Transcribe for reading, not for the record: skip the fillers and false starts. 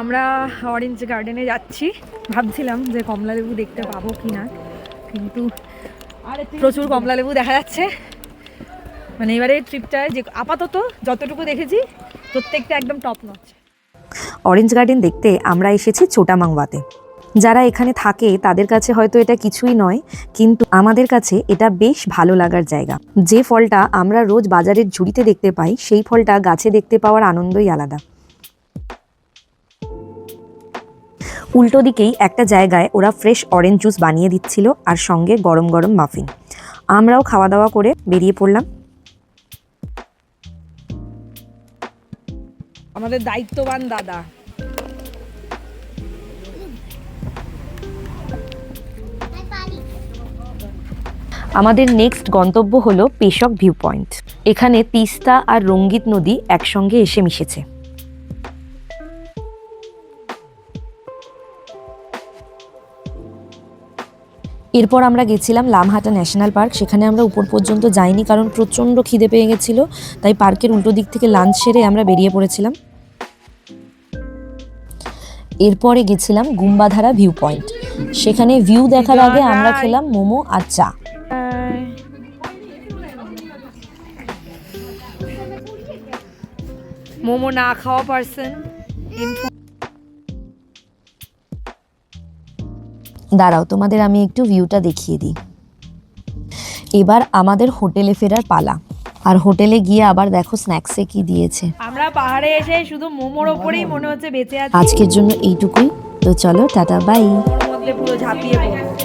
আমরা অরেঞ্জ গার্ডেনে যাচ্ছি, ভাবছিলাম যে কমলা লেবু দেখতে পাবো কি না, কিন্তু প্রচুর কমলা লেবু দেখা যাচ্ছে। মানে এবারে ট্রিপটায় যে আপাতত যতটুকু দেখেছি প্রত্যেকটা একদম টপ নচ। অরেঞ্জ গার্ডেন দেখতে আমরা এসেছি ছোটামাংওয়াতে। যারা এখানে থাকে তাদের কাছে হয়তো এটা কিছুই নয়, কিন্তু আমাদের কাছে এটা বেশ ভালো লাগার জায়গা। যে ফলটা আমরা রোজ বাজারের ঝুড়িতে দেখতে পাই, সেই ফলটা গাছে দেখতে পাওয়ার আনন্দই আলাদা। উল্টো দিকেই একটা জায়গায় ওরা ফ্রেশ অরেঞ্জ জুস বানিয়ে দিচ্ছিল, আর সঙ্গে গরম গরম মাফিন। আমরাও খাওয়া দাওয়া করে বেরিয়ে পড়লাম। আমাদের দায়িত্ববান দাদা। আমাদের নেক্সট গন্তব্য হলো পেশক ভিউ পয়েন্ট। এখানে তিস্তা আর রঙ্গিত নদী একসঙ্গে এসে মিশেছে। এরপর আমরা গেছিলাম লামহাটা ন্যাশনাল পার্ক। সেখানে আমরা উপর পর্যন্ত যাইনি, কারণ প্রচণ্ড খিদে পেয়ে গেছিল, তাই পার্কের উল্টো দিক থেকে লাঞ্চ সেরে আমরা বেরিয়ে পড়েছিলাম। এরপরে গেছিলাম গুম্বাধারা ভিউ পয়েন্ট। সেখানে ভিউ দেখার আগে আমরা খেলাম মোমো আর চা। মোমো না খাওয়া পারসন দাঁড়াও, তোমাদের আমি একটু ভিউটা দেখিয়ে দিই। এবার আমাদের হোটেলে ফেরার পালা। আর হোটেলে গিয়ে আবার দেখো স্ন্যাক্সে কি দিয়েছে। আমরা পাহাড়ে এসে শুধু মোমোর ওপরেই মনে হচ্ছে বেঁচে আছি। আজকের জন্য এইটুকুই। তো চলো, টাটা, বাই। মধ্যে পুরো ঝাঁপিয়ে পড়বো।